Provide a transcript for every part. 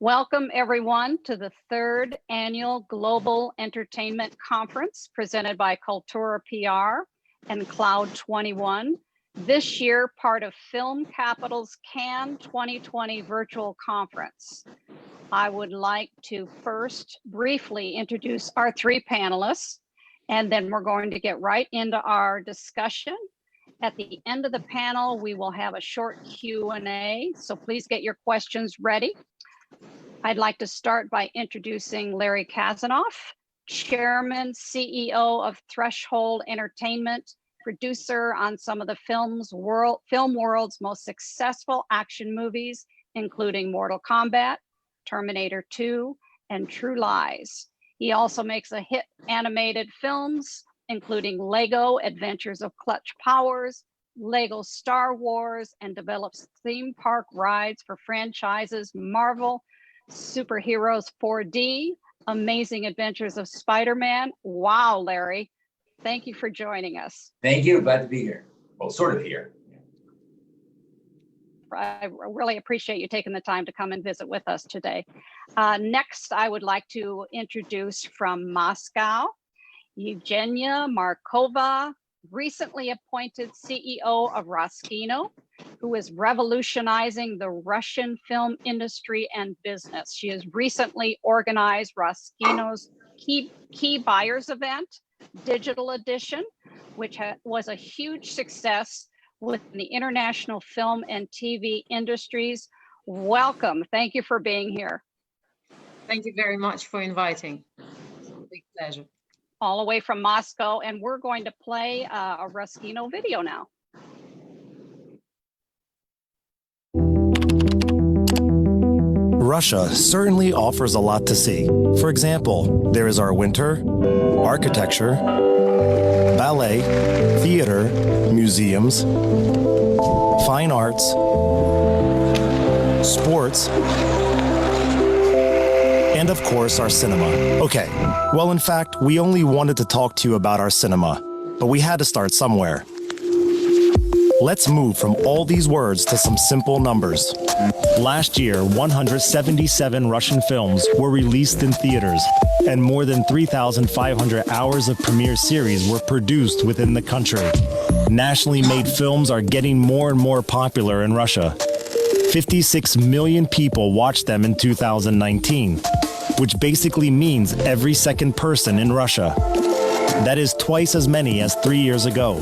Welcome everyone to the third annual Global Entertainment Conference presented by Kultura PR and Cloud 21. This year, part of Film Capital's Cannes 2020 virtual conference. I would like to first briefly introduce our three panelists, and then we're going to get right into our discussion. At the end of the panel, we will have a short Q&A, so please get your questions ready. I'd like to start by introducing Larry Kasanoff, Chairman, CEO of Threshold Entertainment, producer on some of the film world's most successful action movies, including Mortal Kombat, Terminator 2, and True Lies. He also makes a hit animated films, including Lego Adventures of Clutch Powers, Lego Star Wars, and develops theme park rides for franchises Marvel, Superheroes 4D, Amazing Adventures of Spider-Man. Wow, Larry, thank you for joining us. Thank you, glad to be here. Well, sort of here. I really appreciate you taking the time to come and visit with us today. Next, I would like to introduce from Moscow, Evgenia Markova, recently appointed CEO of Roskino, who is revolutionizing the Russian film industry and business. She has recently organized Roskino's key buyers event, Digital Edition, which was a huge success within the international film and TV industries. Welcome, thank you for being here. Thank you very much for inviting. It's a big pleasure. All the way from Moscow, and we're going to play a Roskino video now. Russia certainly offers a lot to see. For example, there is our winter, architecture, ballet, theater, museums, fine arts, sports, and of course our cinema. Okay, well in fact, we only wanted to talk to you about our cinema, but we had to start somewhere. Let's move from all these words to some simple numbers. Last year, 177 Russian films were released in theaters, and more than 3,500 hours of premiere series were produced within the country. Nationally made films are getting more and more popular in Russia. 56 million people watched them in 2019, which basically means every second person in Russia. That is twice as many as 3 years ago.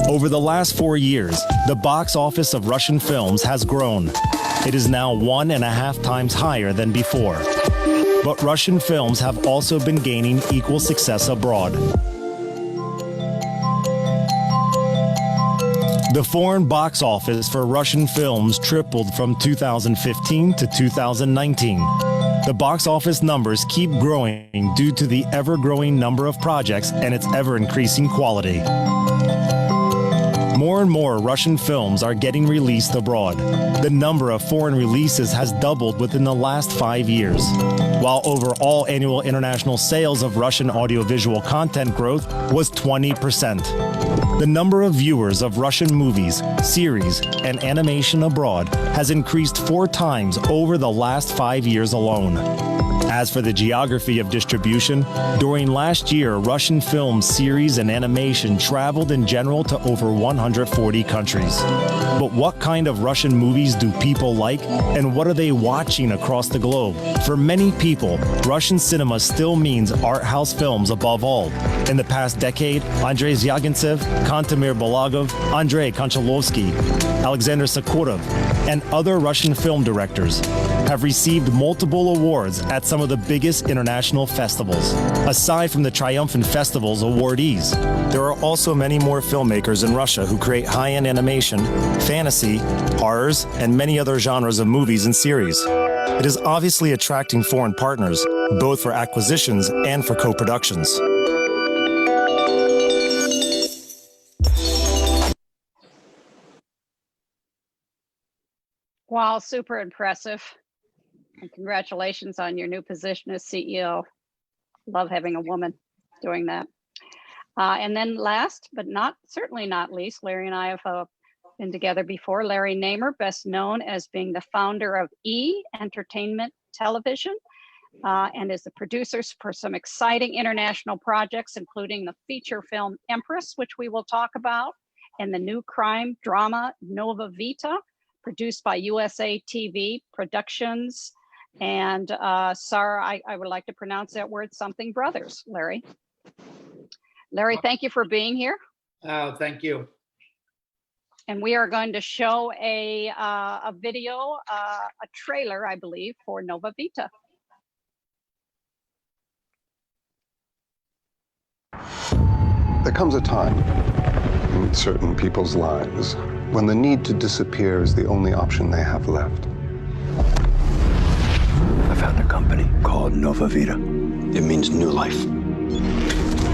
Over the last 4 years, the box office of Russian films has grown. It is now 1.5 times higher than before. But Russian films have also been gaining equal success abroad. The foreign box office for Russian films tripled from 2015 to 2019. The box office numbers keep growing due to the ever-growing number of projects and its ever-increasing quality. More and more Russian films are getting released abroad. The number of foreign releases has doubled within the last 5 years. While overall annual international sales of Russian audiovisual content growth was 20%. The number of viewers of Russian movies, series, and animation abroad has increased 4 times over the last 5 years alone. As for the geography of distribution, during last year, Russian films, series, and animation traveled in general to over 140 countries. But what kind of Russian movies do people like, and what are they watching across the globe? For many people, Russian cinema still means art house films above all. In the past decade, Andrei Zvyagintsev, Kantemir Balagov, Andrei Konchalovsky, Alexander Sokurov, and other Russian film directors have received multiple awards at some of the biggest international festivals. Aside from the triumphant festivals awardees, there are also many more filmmakers in Russia who create high-end animation, fantasy, horrors, and many other genres of movies and series. It is obviously attracting foreign partners, both for acquisitions and for co-productions. Wow, super impressive. And congratulations on your new position as CEO. Love having a woman doing that. And then last, but certainly not least, Larry and I have been together before. Larry Namer, best known as being the founder of E! Entertainment television, and is the producer for some exciting international projects, including the feature film Empress, which we will talk about, and the new crime drama Nova Vita, produced by USA TV Productions. And Sarah, I would like to pronounce that word something brothers, Larry. Larry, thank you for being here. Oh, thank you. And we are going to show a video, a trailer, I believe, for Nova Vita. There comes a time in certain people's lives when the need to disappear is the only option they have left. I found a company called Nova Vita. It means new life.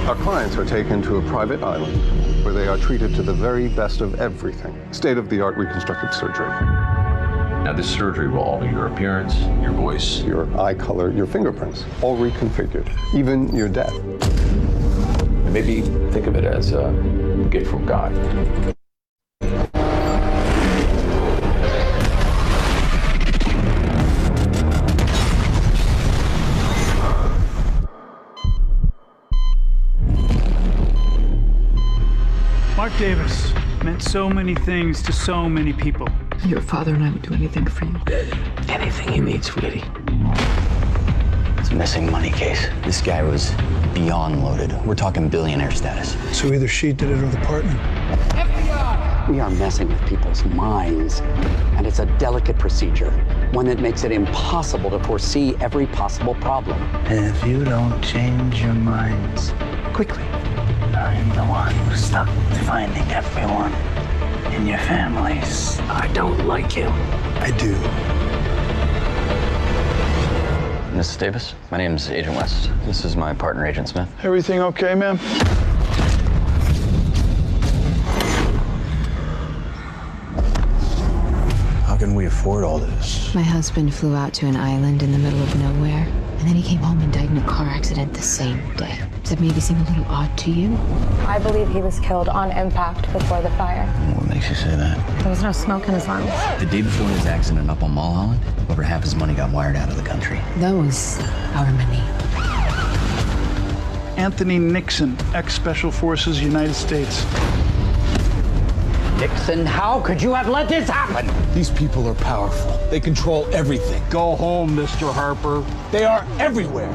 Our clients are taken to a private island where they are treated to the very best of everything. State-of-the-art reconstructive surgery. Now, this surgery will alter your appearance, your voice, Your eye color, your fingerprints, all reconfigured. Even your death. and maybe think of it as a gift from God. Mark Davis meant so many things to so many people. Your father and I would do anything for you. Anything you need, sweetie. It's a missing money case. This guy was beyond loaded. We're talking billionaire status. So either she did it or the partner. We are messing with people's minds, and it's a delicate procedure, one that makes it impossible to foresee every possible problem. If you don't change your minds quickly, I'm the one who's stuck finding everyone in your families. I don't like you. I do. Mrs. Davis, my name's Agent West. This is my partner, Agent Smith. Everything okay, ma'am? How can we afford all this? My husband flew out to an island in the middle of nowhere, and then he came home and died in a car accident the same day. Does that maybe seem a little odd to you? I believe he was killed on impact before the fire. What makes you say that? There was no smoke in his lungs. The day before his accident up on Mulholland, over half his money got wired out of the country. That was our money. Anthony Nixon, ex-Special Forces, United States. Nixon, how could you have let this happen? These people are powerful. They control everything. Go home, Mr. Harper. They are everywhere.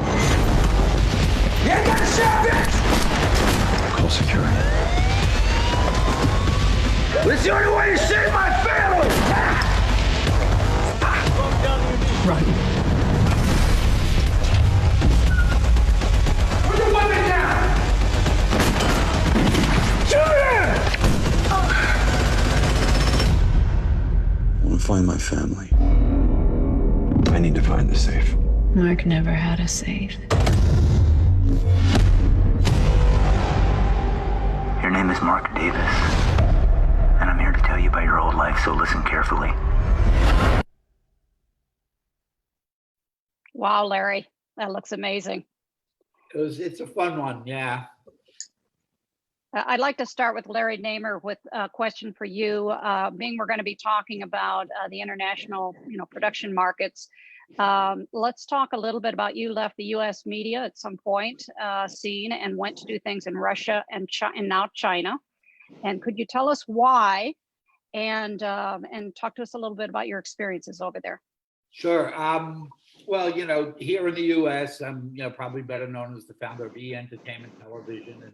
You got shot, bitch! Call security. It's the only way to save my family! Run. Put the weapon down! Shoot him! I want to find my family. I need to find the safe. Mark never had a safe. Your name is Mark Davis, and I'm here to tell you about your old life, so listen carefully. Wow, Larry, that looks amazing. It's a fun one, yeah. I'd like to start with Larry Namer with a question for you. Being we're going to be talking about the international, production markets. Let's talk a little bit about you left the U.S. media at some point scene and went to do things in Russia and now China. And could you tell us why? And talk to us a little bit about your experiences over there. Sure. Well, here in the U.S., I'm, probably better known as the founder of E! Entertainment Television and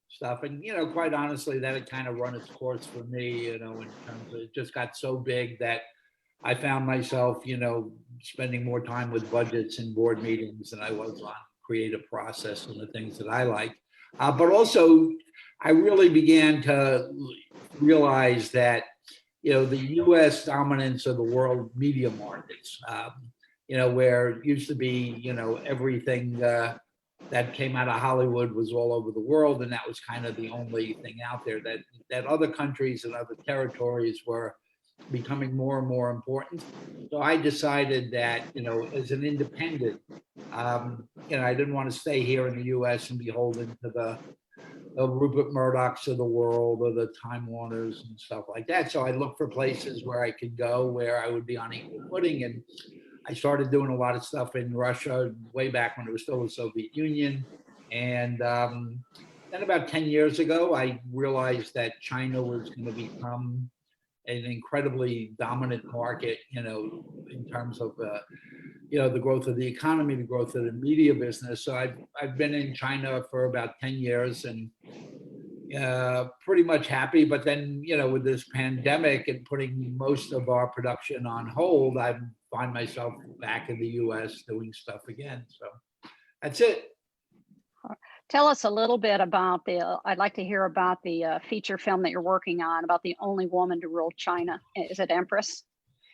stuff. And, quite honestly, that had kind of run its course for me, in terms of it just got so big that I found myself, spending more time with budgets and board meetings than I was on creative process and the things that I like. But also, I really began to realize that, the U.S. dominance of the world media markets, where it used to be, everything that came out of Hollywood was all over the world, and that was kind of the only thing out there. That other countries and other territories were becoming more and more important. So I decided that, as an independent, I didn't want to stay here in the U.S. and beholden to the Rupert Murdochs of the world or the Time Warners and stuff like that. So I looked for places where I could go, where I would be on equal footing. And I started doing a lot of stuff in Russia way back when it was still the Soviet Union. And then about 10 years ago, I realized that China was going to become an incredibly dominant market, in terms of, the growth of the economy, the growth of the media business. So I've been in China for about 10 years and pretty much happy. But then, with this pandemic and putting most of our production on hold, I find myself back in the US doing stuff again. So that's it. Tell us a little bit about I'd like to hear about the feature film that you're working on about the only woman to rule China. Is it Empress?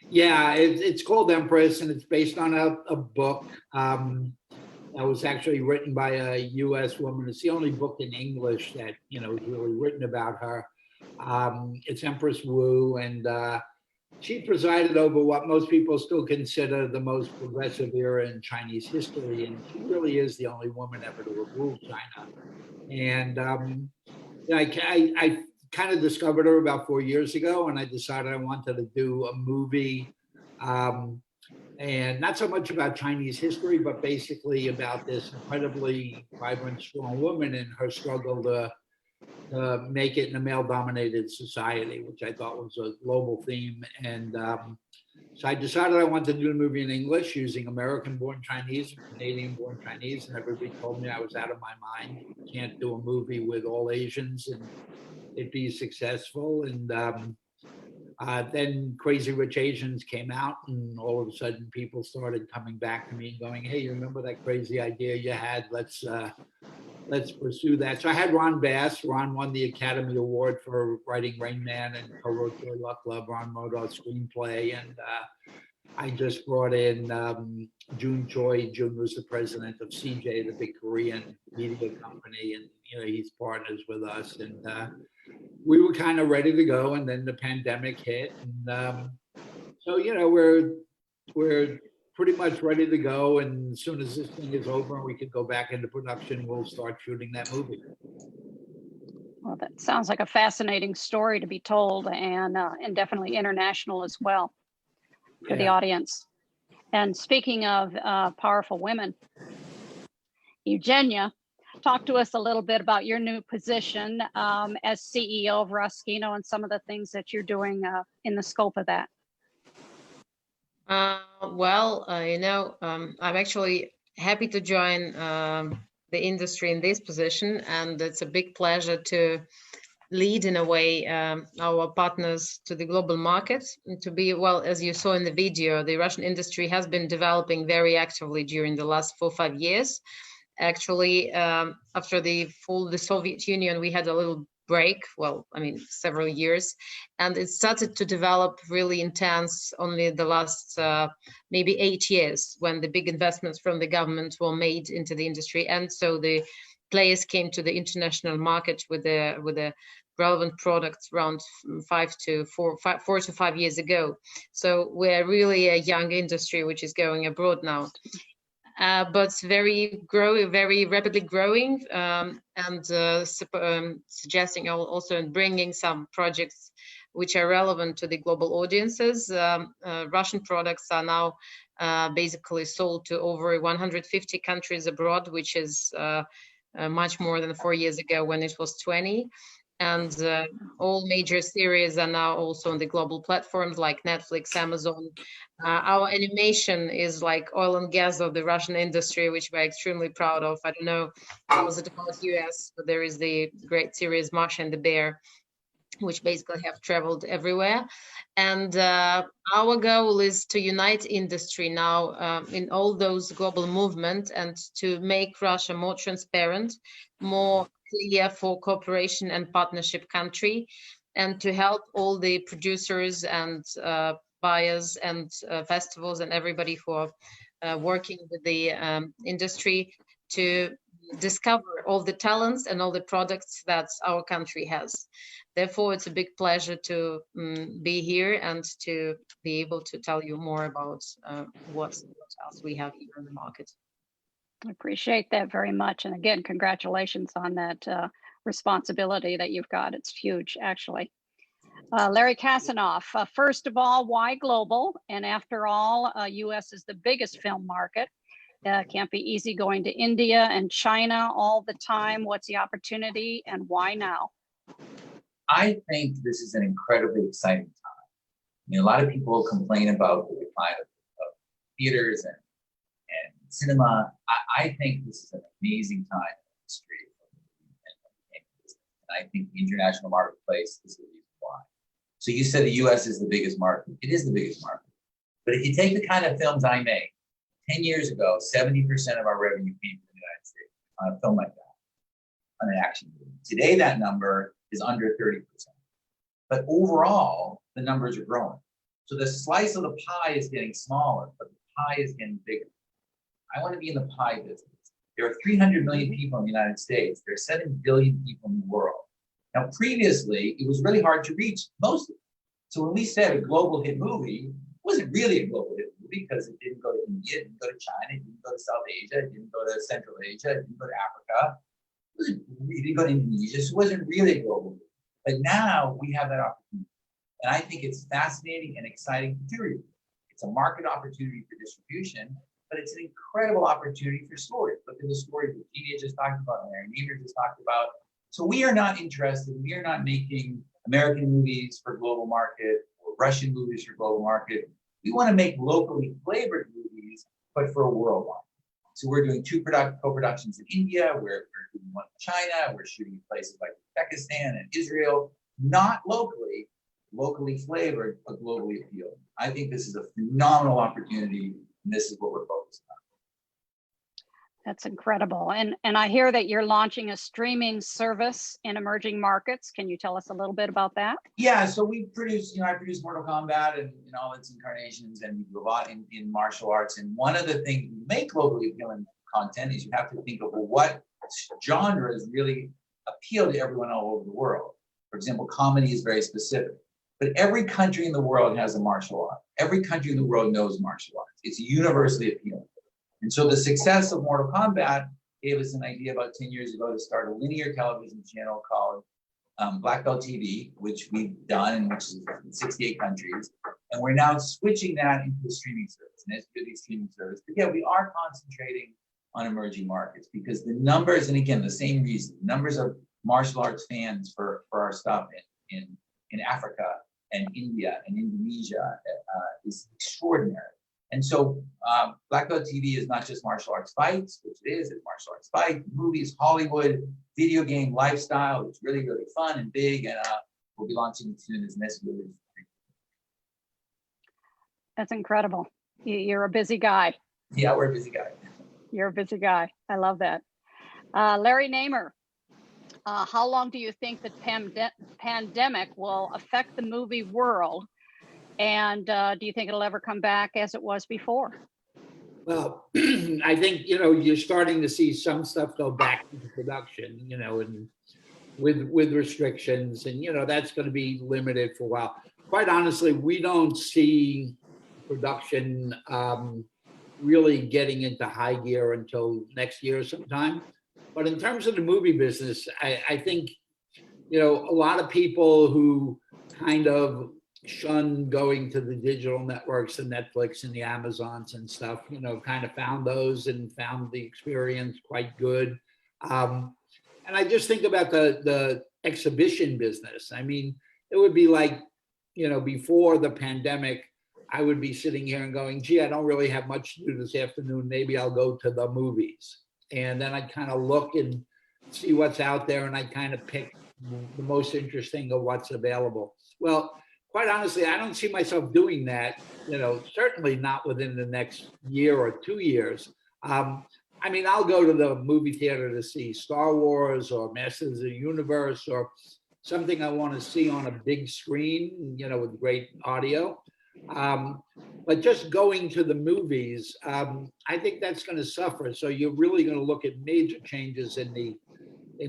Yeah, it's called Empress, and it's based on a book that was actually written by a U.S. woman. It's the only book in English that, is really written about her. It's Empress Wu, and she presided over what most people still consider the most progressive era in Chinese history, and she really is the only woman ever to have ruled China. And I kind of discovered her about 4 years ago, and I decided I wanted to do a movie, and not so much about Chinese history, but basically about this incredibly vibrant, strong woman and her struggle to make it in a male-dominated society, which I thought was a global theme. And so I decided I wanted to do a movie in English using American-born Chinese and Canadian-born Chinese, and everybody told me I was out of my mind. You can't do a movie with all Asians and it'd be successful. And then Crazy Rich Asians came out, and all of a sudden people started coming back to me and going, "Hey, you remember that crazy idea you had? Let's pursue that." So I had Ron Bass. Ron won the Academy Award for writing Rain Man and co-wrote Joy Luck Love. Ron wrote our screenplay, and I just brought in June Choi. June was the president of CJ, the big Korean media company, and he's partners with us. And we were kind of ready to go, and then the pandemic hit, and so we're pretty much ready to go. And as soon as this thing is over and we can go back into production, we'll start shooting that movie. Well, that sounds like a fascinating story to be told, and definitely international as well for the audience. And speaking of powerful women, Evgenia, talk to us a little bit about your new position as CEO of Roskino and some of the things that you're doing in the scope of that. I'm actually happy to join the industry in this position, and it's a big pleasure to lead in a way our partners to the global market. And to be, well, as you saw in the video, the Russian industry has been developing very actively during the last 4 or 5 years. Actually, after the Soviet Union, we had a little break, several years, and it started to develop really intense only the last maybe 8 years, when the big investments from the government were made into the industry, and so the players came to the international market with the relevant products around 4 to 5 years ago. So we're really a young industry which is going abroad now. But very rapidly growing, and suggesting also in bringing some projects which are relevant to the global audiences. Russian products are now basically sold to over 150 countries abroad, which is much more than 4 years ago when it was 20. And all major series are now also on the global platforms like Netflix, Amazon. Our animation is like oil and gas of the Russian industry, which we're extremely proud of. I don't know how was it about US, but there is the great series Masha and the Bear, which basically have traveled everywhere. And our goal is to unite industry now in all those global movements, and to make Russia more transparent, more clear for cooperation and partnership country, and to help all the producers and buyers and festivals and everybody who are working with the industry to discover all the talents and all the products that our country has. Therefore, it's a big pleasure to be here and to be able to tell you more about what else we have here in the market. I appreciate that very much. And again, congratulations on that responsibility that you've got. It's huge, actually. Larry Kasanoff, first of all, why global? And after all, US is the biggest film market. Can't be easy going to India and China all the time. What's the opportunity and why now? I think this is an incredibly exciting time. I mean, a lot of people complain about the decline of theaters and cinema. I think this is an amazing time in the history of the movie and entertainment business. And I think the international marketplace is the reason why. So you said the US is the biggest market. It is the biggest market. But if you take the kind of films I make, 10 years ago, 70% of our revenue came from the United States on a film like that, on an action movie. Today, that number is under 30%. But overall, the numbers are growing. So the slice of the pie is getting smaller, but the pie is getting bigger. I want to be in the pie business. There are 300 million people in the United States. There are 7 billion people in the world. Now, previously, it was really hard to reach most of them. So when we said a global hit movie, it wasn't really a global hit movie because it didn't go to India, it didn't go to China, it didn't go to South Asia, it didn't go to Central Asia, it didn't go to Africa. It didn't go to Indonesia, so it wasn't really a global movie. But now we have that opportunity. And I think it's fascinating and exciting to do. It's a market opportunity for distribution, but it's an incredible opportunity for stories. Look at the stories that Evgenia just talked about, Mary Neighbor just talked about. So we are not interested, we are not making American movies for global market or Russian movies for global market. We want to make locally flavored movies, but for a worldwide. So we're doing 2 co-productions in India, we're doing 1 in China, we're shooting in places like Uzbekistan and Israel, not locally flavored, but globally appealing. I think this is a phenomenal opportunity, and this is what we're focused on. That's incredible. And I hear that you're launching a streaming service in emerging markets. Can you tell us a little bit about that? Yeah, so we produce, I produce Mortal Kombat and all its incarnations, and we do a lot in martial arts. And one of the things we make locally appealing content is you have to think of, well, what genres really appeal to everyone all over the world. For example, comedy is very specific. But every country in the world has a martial art. Every country in the world knows martial arts. It's universally appealing. And so the success of Mortal Kombat gave us an idea about 10 years ago to start a linear television channel called Black Belt TV, which we've done, and which is in 68 countries. And we're now switching that into a streaming service, an SVOD streaming service. But yeah, we are concentrating on emerging markets because the numbers, and again, the same reason, the numbers of martial arts fans for our stuff in Africa and India and Indonesia is extraordinary. And so Black Belt TV is not just martial arts fights, which it is, it's martial arts fight, movies, Hollywood, video game, lifestyle. It's really, really fun and big, and we'll be launching it soon as next movie. That's incredible. You're a busy guy. Yeah, we're a busy guy. You're a busy guy. I love that. Larry Namer, how long do you think the pandemic will affect the movie world? And do you think it'll ever come back as it was before? Well, I think, you're starting to see some stuff go back into production, and with restrictions, and, that's going to be limited for a while. Quite honestly, we don't see production really getting into high gear until next year sometime. But in terms of the movie business, I think, a lot of people who kind of shun going to the digital networks, the Netflix and the Amazons and stuff, kind of found those and found the experience quite good. And I just think about the exhibition business. I mean, it would be like, before the pandemic, I would be sitting here and going, gee, I don't really have much to do this afternoon. Maybe I'll go to the movies. And then I'd kind of look and see what's out there, and I'd kind of pick the most interesting of what's available. Well, quite honestly, I don't see myself doing that, certainly not within the next year or 2 years. I mean, I'll go to the movie theater to see Star Wars or Masters of the Universe or something I want to see on a big screen, with great audio. But just going to the movies, I think that's going to suffer. So you're really going to look at major changes in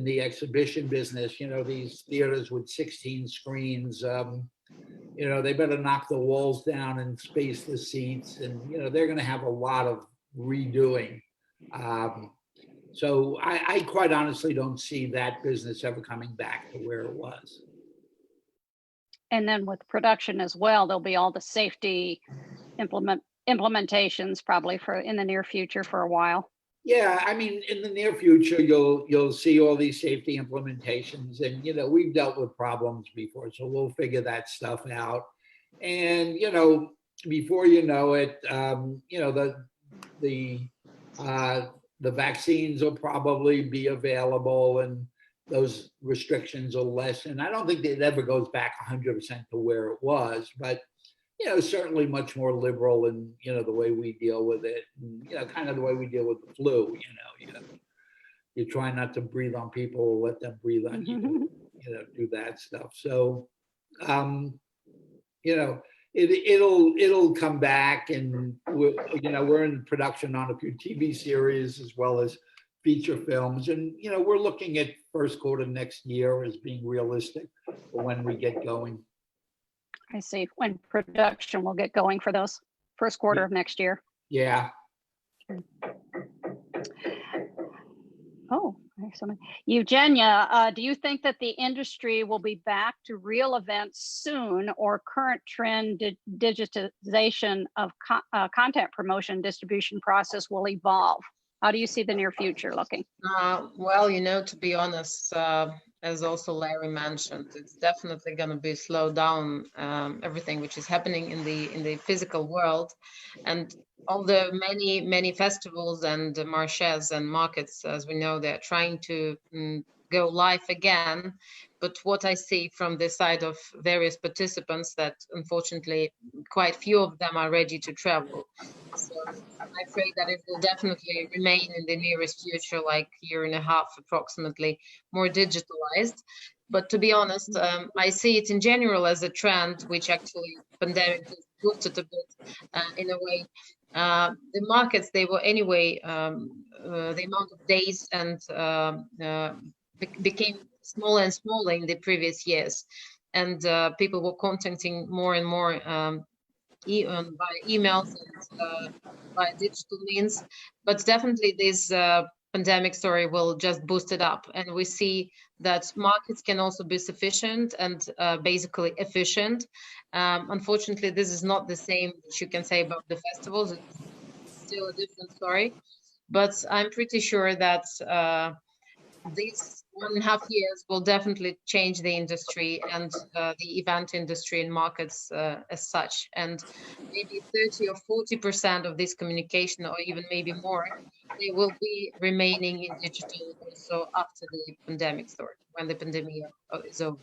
the exhibition business. These theaters with 16 screens, they better knock the walls down and space the seats, and they're going to have a lot of redoing. So I quite honestly don't see that business ever coming back to where it was. And then with production as well, there'll be all the safety implementations probably for in the near future for a while. Yeah, I mean, in the near future, you'll see all these safety implementations, and we've dealt with problems before, so we'll figure that stuff out. And before you know it, the vaccines will probably be available, and those restrictions will lessen. I don't think it ever goes back 100% to where it was, but certainly much more liberal in, the way we deal with it, and, kind of the way we deal with the flu, you try not to breathe on people, let them breathe on you, do that stuff. So, it'll come back, and we're in production on a few TV series as well as feature films, and we're looking at first quarter next year as being realistic for when we get going. I see. When production will get going for those first quarter of next year. Yeah. Oh, Evgenia, do you think that the industry will be back to real events soon, or current trend digitization of content promotion distribution process will evolve? How do you see the near future looking? Well, to be honest, as also Larry mentioned, it's definitely going to be slowed down, everything which is happening in the physical world, and all the many festivals and marchés and markets, as we know, they're trying to go live again. But what I see from the side of various participants, that unfortunately quite few of them are ready to travel. So I'm afraid that it will definitely remain in the nearest future, like year and a half approximately, more digitalized. But to be honest, I see it in general as a trend, which actually pandemic has boosted a bit in a way. The markets, they were anyway, the amount of days and became smaller and smaller in the previous years, and people were contacting more and more by emails and by digital means. But definitely this pandemic story will just boost it up, and we see that markets can also be sufficient and basically efficient. Unfortunately, this is not the same which you can say about the festivals. It's still a different story, but I'm pretty sure that these 1.5 years will definitely change the industry and the event industry and markets as such. And maybe 30 or 40% of this communication, or even maybe more, they will be remaining in digital also after the pandemic story, when the pandemic is over.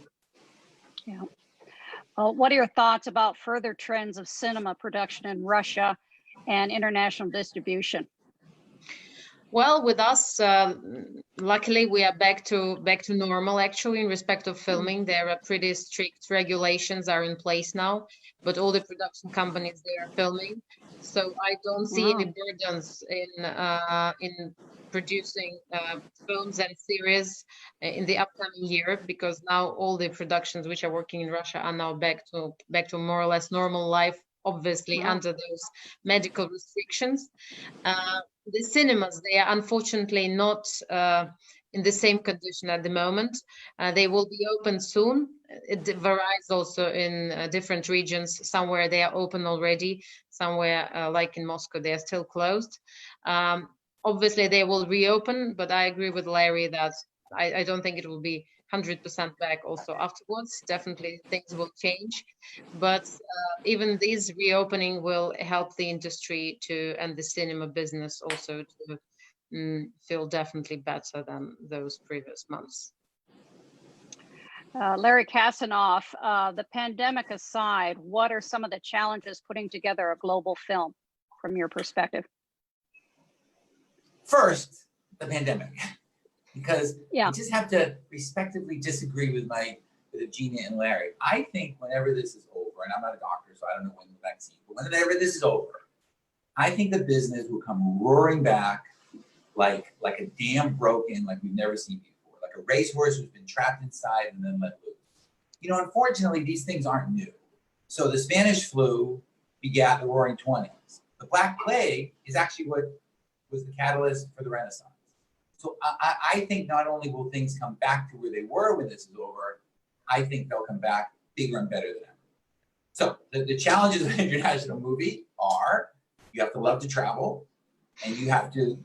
Yeah. Well, what are your thoughts about further trends of cinema production in Russia and international distribution? Well, with us, luckily we are back to normal. Actually, in respect of filming, there are pretty strict regulations are in place now. But all the production companies, they are filming, so I don't see any burdens in producing films and series in the upcoming year, because now all the productions which are working in Russia are now back to more or less normal life, obviously under those medical restrictions. The cinemas, they are unfortunately not in the same condition at the moment. They will be open soon. It varies also in different regions. Somewhere they are open already, somewhere like in Moscow, they are still closed. Obviously they will reopen, but I agree with Larry that I don't think it will be 100% back also afterwards. Definitely things will change, but even this reopening will help the industry and the cinema business also to feel definitely better than those previous months. Larry Kasanoff, the pandemic aside, what are some of the challenges putting together a global film from your perspective? First, the pandemic. Because I just have to respectively disagree with Evgenia and Larry. I think whenever this is over, and I'm not a doctor, so I don't know when the vaccine, but whenever this is over, I think the business will come roaring back like a dam broken, like we've never seen before, like a racehorse who's been trapped inside and then let loose. Unfortunately, these things aren't new. So the Spanish flu begat the Roaring '20s. The Black Plague is actually what was the catalyst for the Renaissance. So I think not only will things come back to where they were when this is over, I think they'll come back bigger and better than ever. So the challenges of an international movie are you have to love to travel, and you have to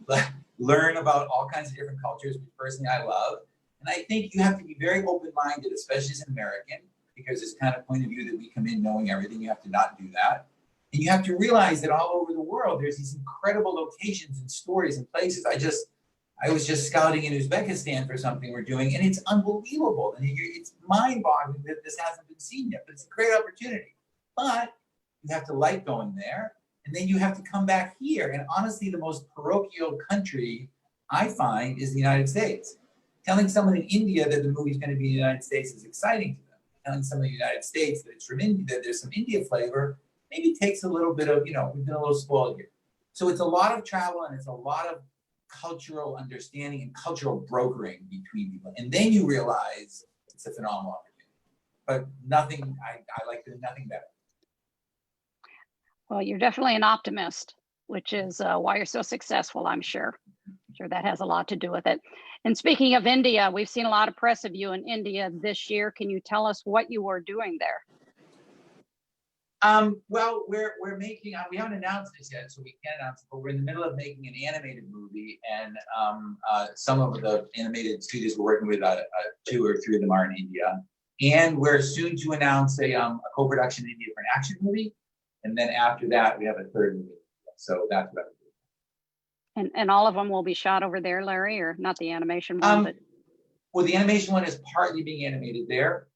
learn about all kinds of different cultures, which personally I love. And I think you have to be very open-minded, especially as an American, because this kind of point of view that we come in knowing everything, you have to not do that. And you have to realize that all over the world, there's these incredible locations and stories and places. I was just scouting in Uzbekistan for something we're doing, and it's unbelievable. And it's mind-boggling that this hasn't been seen yet, but it's a great opportunity. But you have to like going there, and then you have to come back here. And honestly, the most parochial country I find is the United States. Telling someone in India that the movie's going to be in the United States is exciting to them. Telling someone in the United States that it's from India, that there's some India flavor, maybe takes a little bit of, we've been a little spoiled here. So it's a lot of travel, and it's a lot of cultural understanding and cultural brokering between people. And then you realize it's a phenomenal opportunity. But nothing, I like doing nothing better. Well, you're definitely an optimist, which is why you're so successful, I'm sure. I'm sure that has a lot to do with it. And speaking of India, we've seen a lot of press of you in India this year. Can you tell us what you were doing there? Well, we're making, we haven't announced this yet, so we can't announce it, but we're in the middle of making an animated movie, and some of the animated studios we're working with, 2 or 3 of them are in India. And we're soon to announce a co-production in India for an action movie. And then after that, we have a 3rd movie. So that's what I'm doing. And all of them will be shot over there, Larry, or not the animation one? But... Well, the animation one is partly being animated there.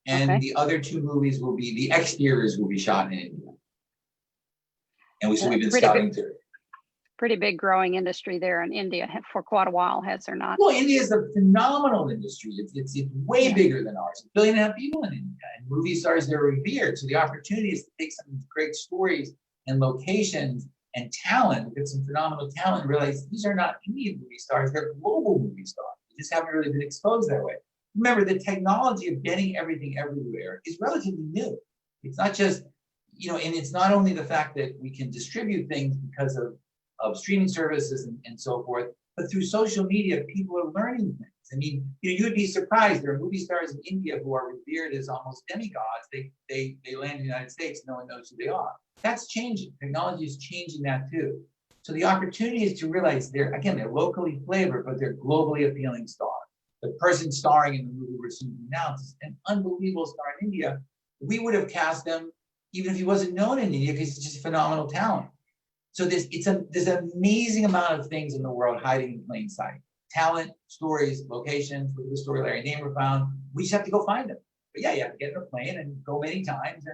And the other 2 movies will be, the exteriors will be shot in India. And we've been scouting too. Pretty big growing industry there in India for quite a while, has there not? Well, India is a phenomenal industry. It's way bigger than ours. 1.5 billion people in India, and movie stars are revered. So the opportunity is to take some great stories and locations and talent, get some phenomenal talent, and realize these are not Indian movie stars, they're global movie stars. They just haven't really been exposed that way. Remember, the technology of getting everything everywhere is relatively new. It's not just, and it's not only the fact that we can distribute things because of streaming services and so forth, but through social media, people are learning things. I mean, you'd be surprised. There are movie stars in India who are revered as almost demigods. They land in the United States, no one knows who they are. That's changing. Technology is changing that too. So the opportunity is to realize they're locally flavored, but they're globally appealing stars. The person starring in the movie we're soon to announce is an unbelievable star in India. We would have cast him even if he wasn't known in India, because he's just a phenomenal talent. So there's an amazing amount of things in the world hiding in plain sight. Talent, stories, locations, look at the story Larry Namer found. We just have to go find them. But yeah, you have to get in a plane and go many times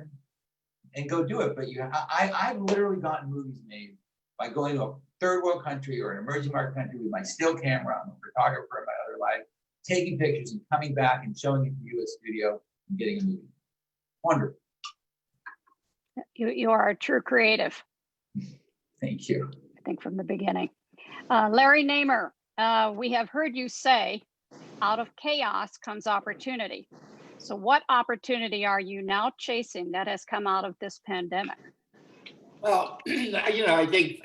and go do it. But I've literally gotten movies made by going to a 3rd world country or an emerging market country with my still camera. I'm a photographer in my other life, taking pictures and coming back and showing it to the US studio and getting a movie. Wonderful. You are a true creative. Thank you. I think from the beginning. Larry Namer, we have heard you say, out of chaos comes opportunity. So what opportunity are you now chasing that has come out of this pandemic? Well, I think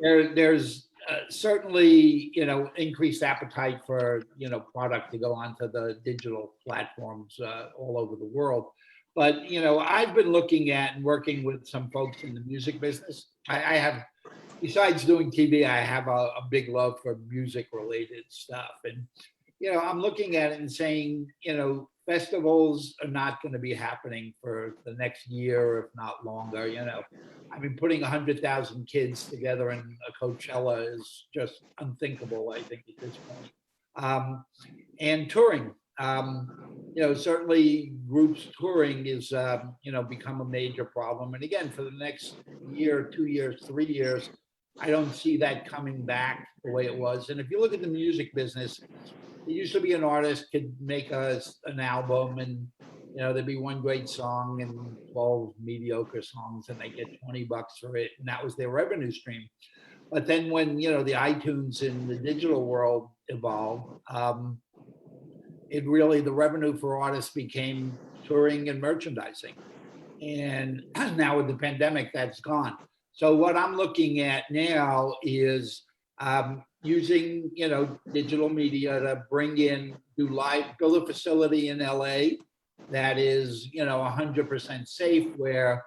there's certainly, increased appetite for, product to go onto the digital platforms all over the world. But, I've been looking at and working with some folks in the music business. I have, besides doing TV, I have a big love for music related stuff. And, I'm looking at it and saying, festivals are not going to be happening for the next year, if not longer. I mean, putting 100,000 kids together in a Coachella is just unthinkable, I think, at this point. And touring, certainly groups touring is, become a major problem. And again, for the next year, 2 years, 3 years, I don't see that coming back the way it was. And if you look at the music business, it used to be an artist could make an album and, there'd be one great song and 12 mediocre songs and they get $20 for it. And that was their revenue stream. But then when, the iTunes and the digital world evolved, the revenue for artists became touring and merchandising. And now with the pandemic, that's gone. So what I'm looking at now is using, digital media to bring in, build a facility in LA that is, 100% safe, where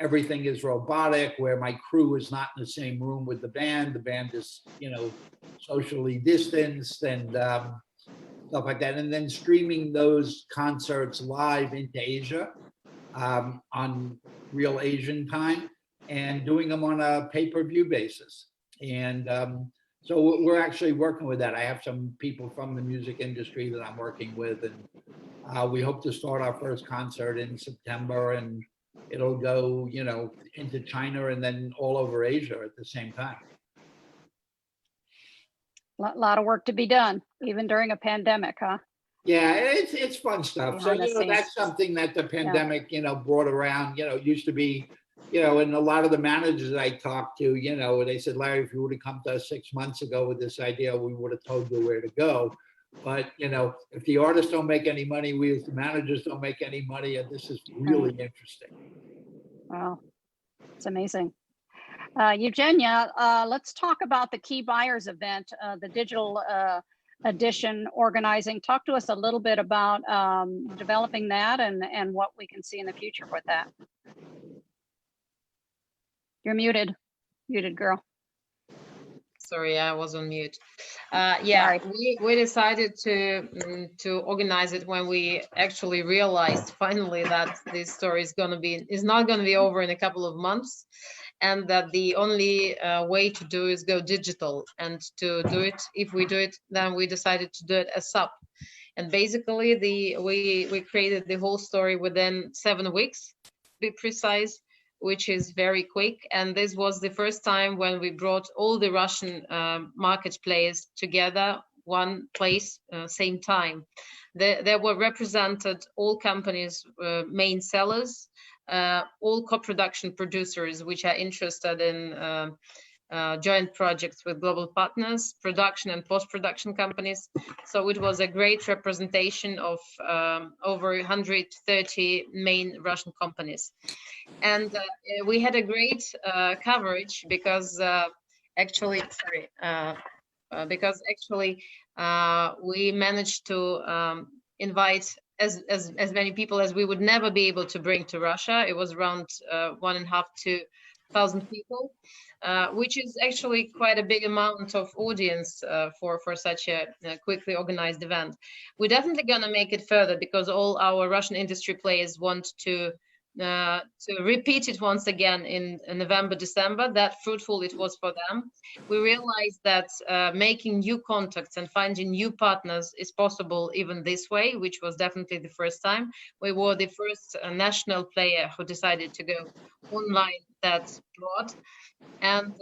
everything is robotic, where my crew is not in the same room with the band is, socially distanced and stuff like that. And then streaming those concerts live into Asia on real Asian time and doing them on a pay-per-view basis. And so we're actually working with that. I have some people from the music industry that I'm working with, and we hope to start our first concert in September, and it'll go, into China and then all over Asia at the same time. A lot of work to be done, even during a pandemic, huh? Yeah, it's fun stuff. So, that's something that the pandemic, brought around, used to be, and a lot of the managers I talked to, they said, Larry, if you would have come to us 6 months ago with this idea, we would have told you where to go. But, if the artists don't make any money, we as the managers don't make any money. And this is really interesting. Wow, it's amazing. Evgenia, let's talk about the Key Buyers event, the digital edition organizing. Talk to us a little bit about developing that and what we can see in the future with that. You're muted, girl. Sorry, I was on mute. Yeah, we decided to organize it when we actually realized finally that this story is not going to be over in a couple of months, and that the only way to do is go digital. And to do it, if we do it, then we decided to do it as sub. And basically, we created the whole story within 7 weeks, to be precise, which is very quick. And this was the first time when we brought all the Russian market players together, one place, same time. There were represented all companies, main sellers, all co-production producers which are interested in joint projects with global partners, production and post-production companies. So it was a great representation of over 130 main Russian companies. And we had a great coverage because actually we managed to invite as many people as we would never be able to bring to Russia. It was around 1,500 to 2,000 people, which is actually quite a big amount of audience for such a quickly organized event. We're definitely going to make it further because all our Russian industry players want to repeat it once again in November, December. That fruitful it was for them. We realized that making new contacts and finding new partners is possible even this way, which was definitely the first time. We were the first national player who decided to go online that broad. And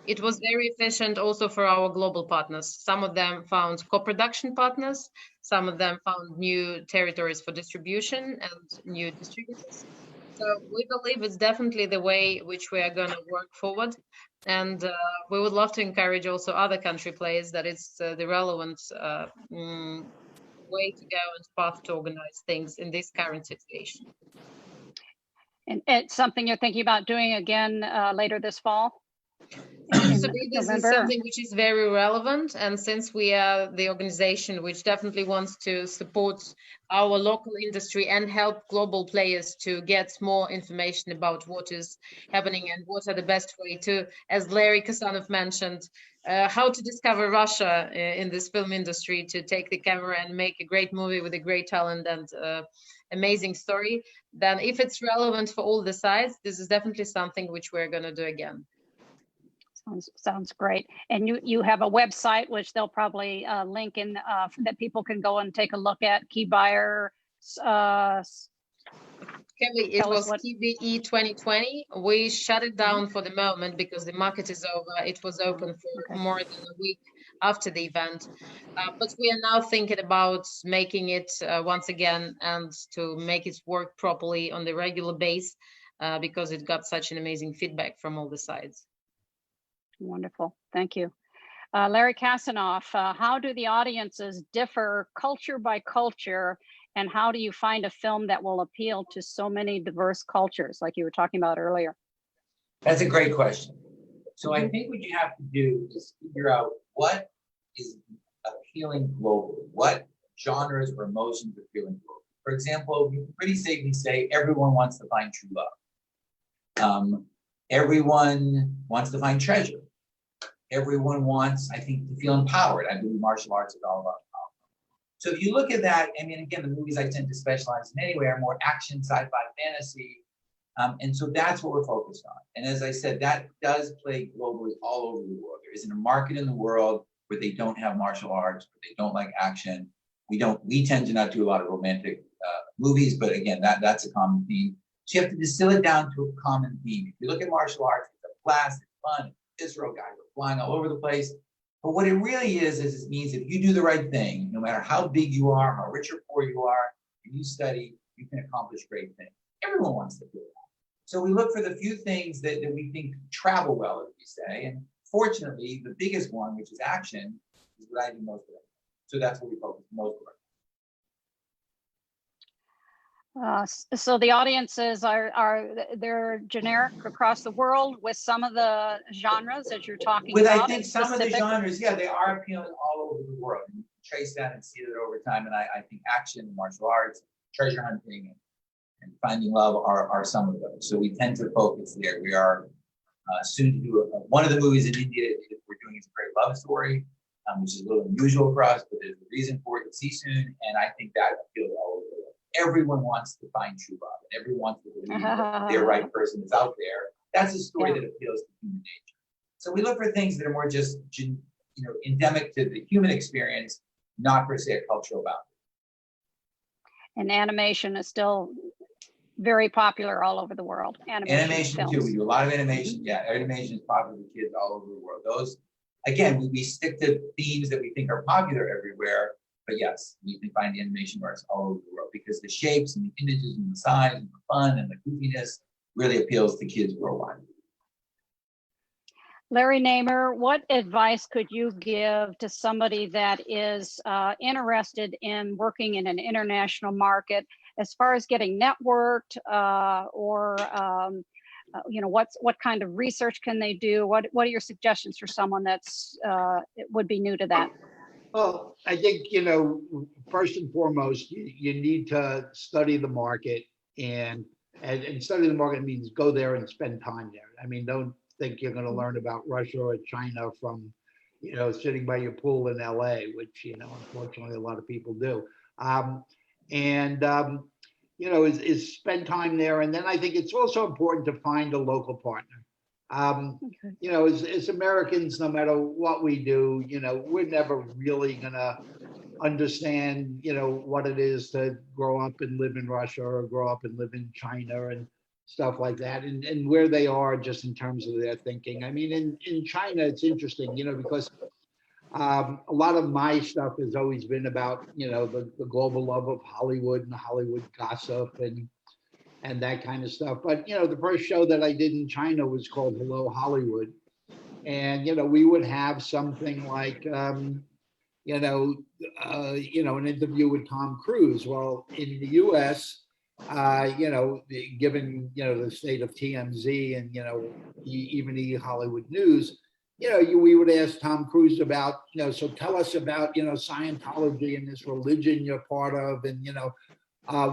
it was very efficient also for our global partners. Some of them found co-production partners, some of them found new territories for distribution and new distributors. So we believe it's definitely the way which we are going to work forward. And we would love to encourage also other country players that it's the relevant way to go and path to organize things in this current situation. And it's something you're thinking about doing again later this fall? So this is something which is very relevant, and since we are the organization which definitely wants to support our local industry and help global players to get more information about what is happening and what are the best way to, as Larry Kasanoff mentioned, how to discover Russia in this film industry, to take the camera and make a great movie with a great talent and amazing story, then if it's relevant for all the sides, this is definitely something which we're going to do again. Sounds great. And you have a website which they'll probably link in that people can go and take a look at. Key Buyer. It was KBE 2020. We shut it down for the moment because the market is over. It was open for more than a week after the event. But we are now thinking about making it once again and to make it work properly on the regular base because it got such an amazing feedback from all the sides. Wonderful. Thank you. Larry Kasanoff, how do the audiences differ culture by culture, and how do you find a film that will appeal to so many diverse cultures like you were talking about earlier? That's a great question. So I think what you have to do is figure out what is appealing globally, what genres or emotions are appealing globally. For example, you can pretty safely say everyone wants to find true love. Everyone wants to find treasure. Everyone wants, I think, to feel empowered. I believe martial arts is all about power. So if you look at that, I mean, again, the movies I tend to specialize in anyway are more action, sci-fi, fantasy. And so that's what we're focused on. And as I said, that does play globally all over the world. There isn't a market in the world where they don't have martial arts, where they don't like action. We tend to not do a lot of romantic movies, but again, that's a common theme. So you have to distill it down to a common theme. If you look at martial arts, it's a blast, it's fun, it's visceral, guys are flying all over the place. But what it really is it means if you do the right thing, no matter how big you are, how rich or poor you are, and you study, you can accomplish great things. Everyone wants to do that. So we look for the few things that we think travel well, as we say. And fortunately, the biggest one, which is action, is what I do most of it. So that's what we focus most on. So the audiences they're generic across the world with some of the genres that you're talking about? I think some of the genres, yeah, they are appealing all over the world. And you can trace that and see that over time. And I think action, martial arts, treasure hunting, and finding love are some of those. So we tend to focus there. We are soon to do one of the movies in India that we're doing is a great love story, which is a little unusual for us, but there's a reason for it. You'll see soon. And I think that appeals all over the world. Everyone wants to find true love, and everyone wants to believe that their right person is out there. That's a story that appeals to human nature. So we look for things that are more just, endemic to the human experience, not per se a cultural boundary. And animation is still very popular all over the world. Animation too. We do a lot of animation. Yeah, animation is popular with kids all over the world. Those, again, we stick to themes that we think are popular everywhere. But yes, you can find the animation works all over the world because the shapes and the images and the size and the fun and the goofiness really appeals to kids worldwide. Larry Namer, what advice could you give to somebody that is interested in working in an international market as far as getting networked what kind of research can they do? What are your suggestions for someone that's would be new to that? Well, I think, first and foremost, you need to study the market and study the market means go there and spend time there. I mean, don't think you're going to learn about Russia or China from, sitting by your pool in LA, which, unfortunately a lot of people do. Is spend time there. And then I think it's also important to find a local partner. As Americans, no matter what we do, we're never really gonna understand, what it is to grow up and live in Russia or grow up and live in China and stuff like that, and where they are just in terms of their thinking. I mean, in China, it's interesting, because a lot of my stuff has always been about, the global love of Hollywood and Hollywood gossip and that kind of stuff. But, the first show that I did in China was called Hello Hollywood. And, we would have something like, an interview with Tom Cruise. Well, in the US, given, the state of TMZ and, even the Hollywood News, we would ask Tom Cruise about, so tell us about, Scientology and this religion you're part of. And,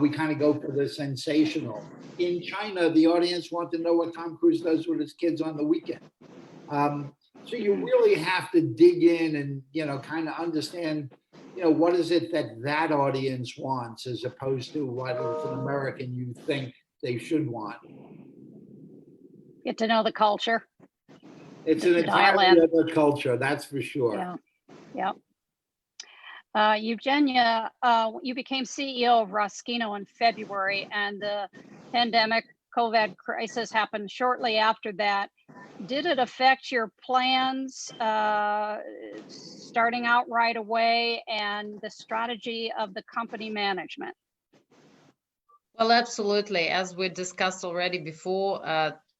we kind of go for the sensational. In China, the audience want to know what Tom Cruise does with his kids on the weekend. So you really have to dig in and, kind of understand, what is it that audience wants as opposed to what as an American you think they should want. Get to know the culture. It's an entirely other culture, that's for sure. Yeah. Evgenia, you became CEO of Roskino in February, and the pandemic COVID crisis happened shortly after that. Did it affect your plans starting out right away and the strategy of the company management? Well, absolutely. As we discussed already before,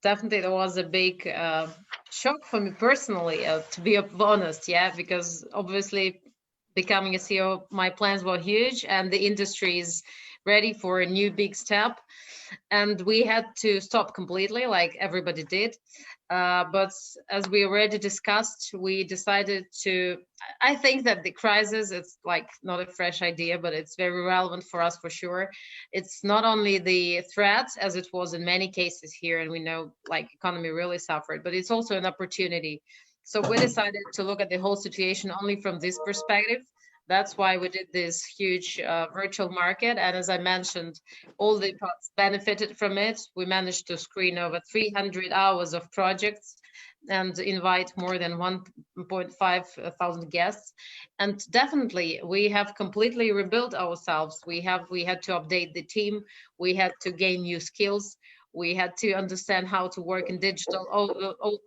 definitely there was a big shock for me personally, to be honest, because obviously becoming a CEO, my plans were huge and the industry is ready for a new big step. And we had to stop completely, like everybody did. But as we already discussed, we decided to, I think that the crisis, it's like not a fresh idea, but it's very relevant for us for sure. It's not only the threat, as it was in many cases here, and we know like economy really suffered, but it's also an opportunity. So we decided to look at the whole situation only from this perspective. That's why we did this huge virtual market. And as I mentioned, all the parts benefited from it. We managed to screen over 300 hours of projects and invite more than 1,500 guests. And definitely, we have completely rebuilt ourselves. We had to update the team. We had to gain new skills. We had to understand how to work in digital,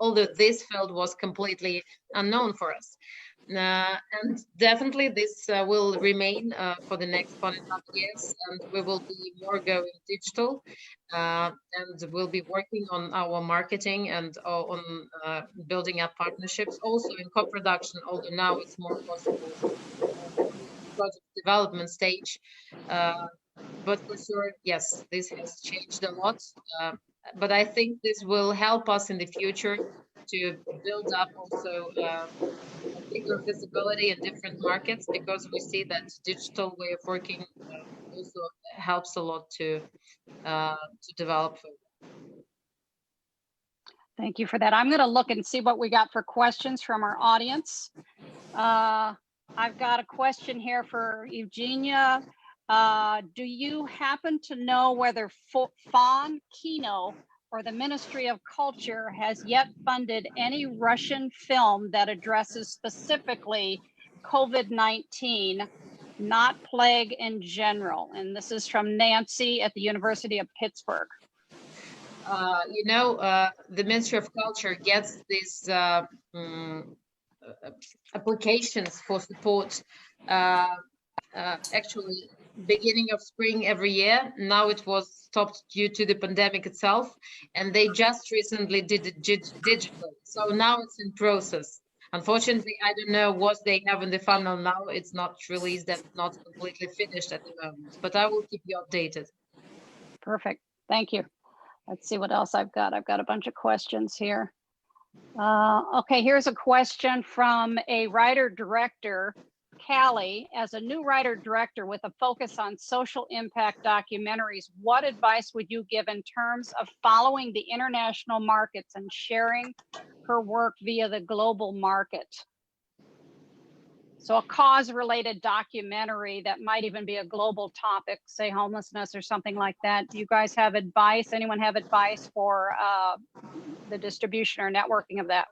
although this field was completely unknown for us. And definitely this will remain for the next 1.5 years, and we will be more going digital, and we'll be working on our marketing and on building up partnerships, also in co-production, although now it's more possible project development stage. But for sure, yes, this has changed a lot. But I think this will help us in the future to build up also bigger visibility in different markets, because we see that digital way of working also helps a lot to develop. Thank you for that. I'm going to look and see what we got for questions from our audience. I've got a question here for Evgenia. Do you happen to know whether FON Kino or the Ministry of Culture has yet funded any Russian film that addresses specifically COVID-19, not plague in general? And this is from Nancy at the University of Pittsburgh. The Ministry of Culture gets these applications for support actually beginning of spring every year. Now it was stopped due to the pandemic itself, and they just recently did it digitally. So now it's in process. Unfortunately, I don't know what they have in the funnel now. It's not released and not completely finished at the moment, but I will keep you updated. Perfect. Thank you. Let's see what else I've got. I've got a bunch of questions here. Okay, here's a question from a writer-director, Callie. As a new writer-director with a focus on social impact documentaries, what advice would you give in terms of following the international markets and sharing her work via the global market? So a cause-related documentary that might even be a global topic, say homelessness or something like that. Do you guys have advice? Anyone have advice for the distribution or networking of that?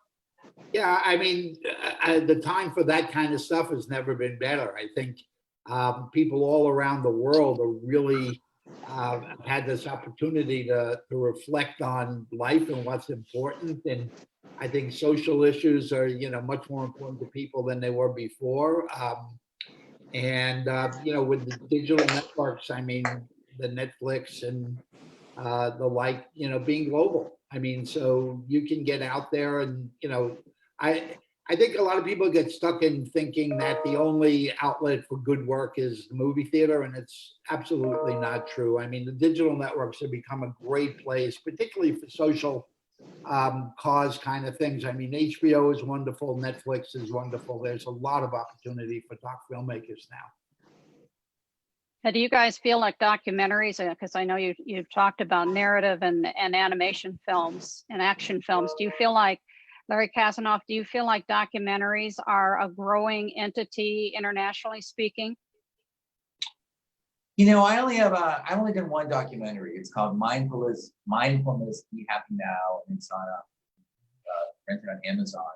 Yeah, I mean, the time for that kind of stuff has never been better. I think people all around the world are really had this opportunity to reflect on life and what's important. And I think social issues are, much more important to people than they were before. With the digital networks, I mean, the Netflix and the like, being global. I mean, so you can get out there and, I think a lot of people get stuck in thinking that the only outlet for good work is the movie theater, and it's absolutely not true. I mean, the digital networks have become a great place, particularly for social cause kind of things. I mean, HBO is wonderful, Netflix is wonderful. There's a lot of opportunity for doc filmmakers now. Do you guys feel like documentaries, because I know you've talked about narrative and animation films and action films, do you feel like, Larry Kasanoff, do you feel like documentaries are a growing entity internationally speaking? I only did one documentary. It's called Mindfulness, Be Happy Now, and it's on rented on Amazon.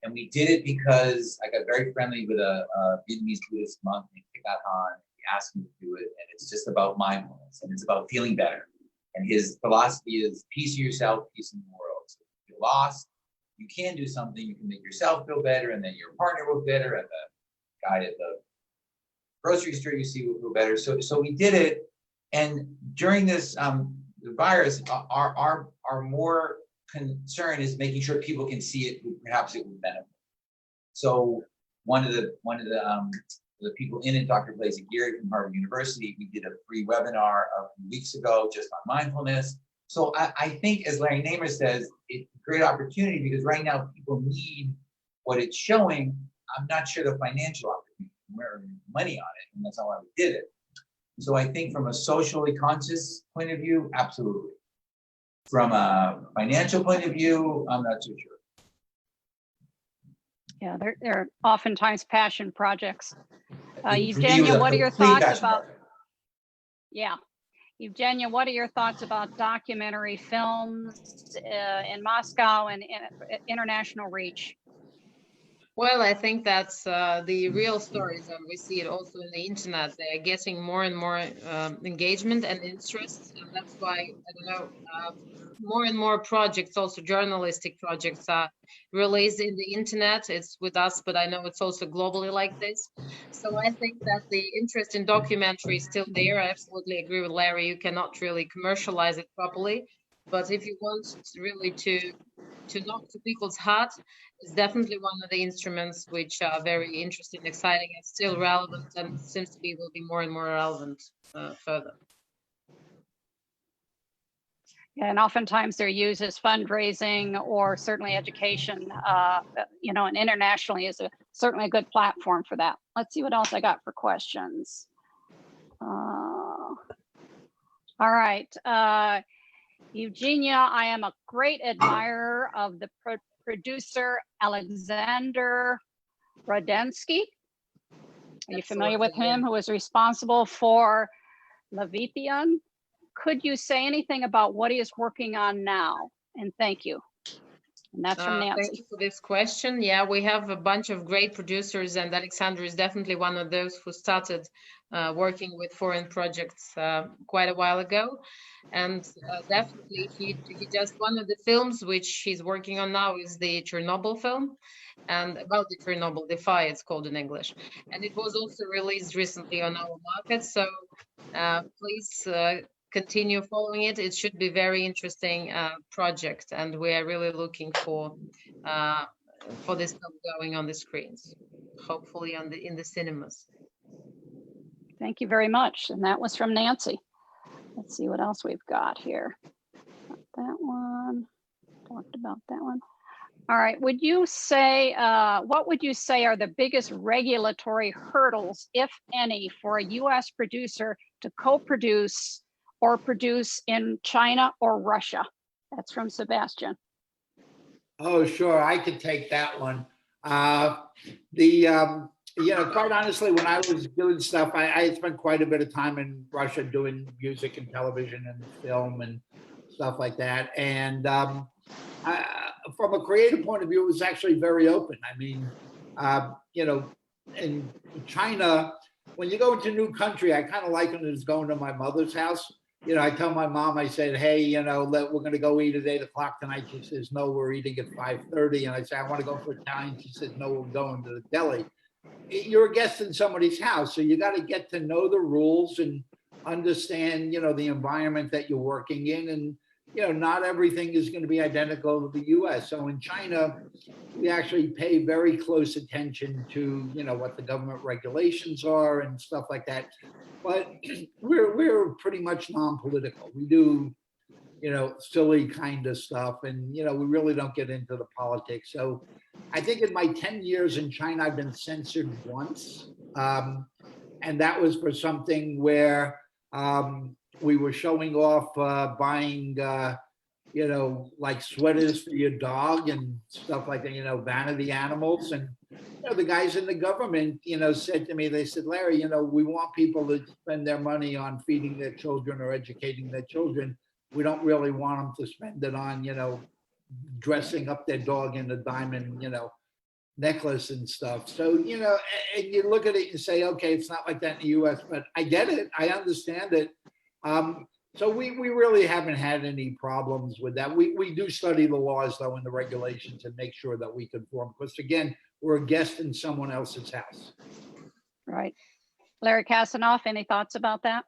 And we did it because I got very friendly with a Vietnamese Buddhist monk named Thich Nhat Hanh. He asked me to do it, and it's just about mindfulness, and it's about feeling better. And his philosophy is peace in yourself, peace in the world. So if you're lost, you can do something, you can make yourself feel better, and then your partner will feel better, and the guy at the grocery store you see will feel better. So we did it, and during this the virus, our more concern is making sure people can see it who perhaps it would benefit. So one of the the people in it, Dr. Blaise Aguirre from Harvard University. We did a free webinar a few weeks ago just on mindfulness. So I think, as Larry Namer says, it's a great opportunity because right now people need what it's showing. I'm not sure the financial opportunity, where money on it, and that's not why we did it. So I think from a socially conscious point of view, absolutely. From a financial point of view, I'm not too sure. Yeah, they're oftentimes passion projects. Evgenia, what are your thoughts about? Yeah, Evgenia, what are your thoughts about documentary films in Moscow and international reach? Well, I think that's the real stories, and we see it also in the internet. They're getting more and more engagement and interest, and that's why, I don't know, more and more projects, also journalistic projects, are released in the internet. It's with us, but I know it's also globally like this. So I think that the interest in documentary is still there. I absolutely agree with Larry. You cannot really commercialize it properly, but if you want really to knock to people's heart, it's definitely one of the instruments which are very interesting, exciting, and still relevant, and seems to be will be more and more relevant further. Yeah, and oftentimes they're used as fundraising or certainly education, and internationally is certainly a good platform for that. Let's see what else I got for questions. All right. Evgenia, I am a great admirer of the producer Alexander Rodensky. Are you familiar with him, who is responsible for Leviathan? Could you say anything about what he is working on now? And thank you. And that's from Nancy. Thank you for this question. Yeah, we have a bunch of great producers, and Alexander is definitely one of those who started working with foreign projects quite a while ago. And definitely he just one of the films which he's working on now is the Chernobyl film, and about the Chernobyl Defy, it's called in English. And it was also released recently on our market. So please continue following it. It should be very interesting project, and we are really looking for this film going on the screens, hopefully in the cinemas. Thank you very much. And that was from Nancy. Let's see what else we've got here. Got that one. Talked about that one. All right. Would you say, what would you say are the biggest regulatory hurdles, if any, for a U.S. producer to co-produce or produce in China or Russia? That's from Sebastian. Oh, sure. I could take that one. Quite honestly, when I was doing stuff, I spent quite a bit of time in Russia doing music and television and film and stuff like that. And from a creative point of view, it was actually very open. I mean, in China, when you go into a new country, I kind of liken it as going to my mother's house. I tell my mom, I said, hey, we're going to go eat at 8 o'clock tonight. She says, no, we're eating at 5:30. And I say, I want to go for Italian. She says, no, we're going to the deli. You're a guest in somebody's house. So you got to get to know the rules and understand, the environment that you're working in. And, not everything is going to be identical to the US. So in China, we actually pay very close attention to, what the government regulations are and stuff like that. But we're pretty much non-political. We do, silly kind of stuff, and we really don't get into the politics. So I think in my 10 years in China, I've been censored once, and that was for something where we were showing off buying, like sweaters for your dog and stuff like that, vanity animals. And the guys in the government, said to me, they said, Larry, we want people to spend their money on feeding their children or educating their children. We don't really want them to spend it on, dressing up their dog in a diamond, necklace and stuff. So, and you look at it and say, okay, it's not like that in the US, but I get it. I understand it. So we really haven't had any problems with that. We do study the laws, though, and the regulations and make sure that we conform. Because, again, we're a guest in someone else's house. Right. Larry Kasanoff, any thoughts about that?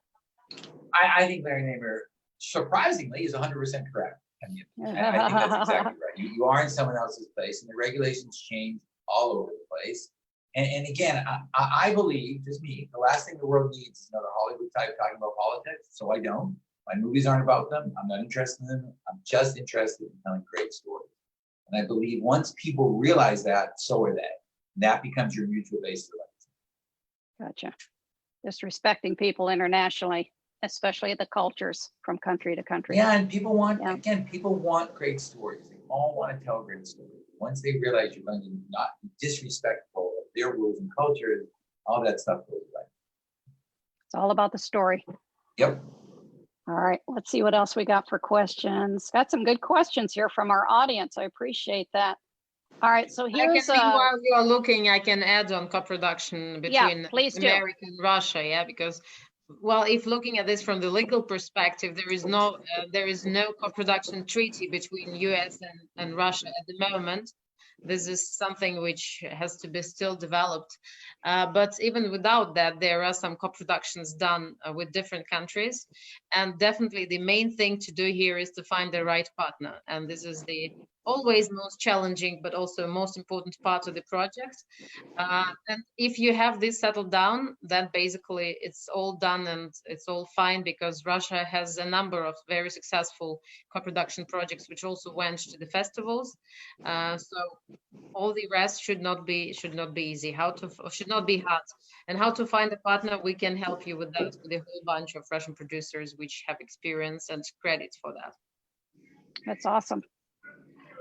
I think Larry Namer, surprisingly, is 100% correct. I think that's exactly right. You are in someone else's place, and the regulations change all over the place. And again, I believe, just me, the last thing the world needs is another Hollywood type talking about politics. So I don't. My movies aren't about them. I'm not interested in them. I'm just interested in telling great stories. And I believe once people realize that, so are they. That becomes your mutual base relationship. Gotcha. Just respecting people internationally, especially the cultures from country to country. Yeah, and people want, again, people want great stories. They all want to tell great stories. Once they realize you're going to not be disrespectful of their rules and cultures, all that stuff goes away. It's all about the story. Yep. All right, let's see what else we got for questions. Got some good questions here from our audience. I appreciate that. All right, so here's while you are looking, I can add on co-production between America and Russia, because, well, if looking at this from the legal perspective, there is no co-production treaty between US and Russia at the moment. This is something which has to be still developed. But even without that, there are some co-productions done with different countries. And definitely the main thing to do here is to find the right partner. And this is the always most challenging, but also most important part of the project. And if you have this settled down, then basically it's all done and it's all fine, because Russia has a number of very successful co-production projects, which also went to the festivals. So all the rest should not be easy. Should not be hard. And how to find a partner, we can help you with that, with a whole bunch of Russian producers which have experience and credits for that. That's awesome.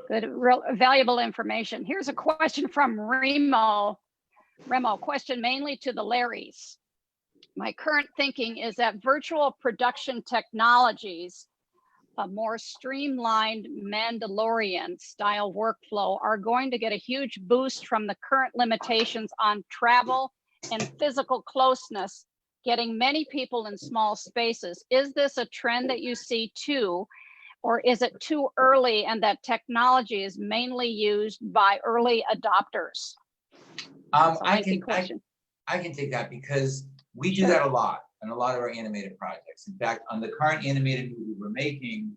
Good, real valuable information. Here's a question from Remo. Remo, question mainly to the Larrys. My current thinking is that virtual production technologies, a more streamlined Mandalorian style workflow, are going to get a huge boost from the current limitations on travel and physical closeness, getting many people in small spaces. Is this a trend that you see too? Or is it too early and that technology is mainly used by early adopters? I can take that, because we do that a lot in a lot of our animated projects. In fact, on the current animated movie we're making,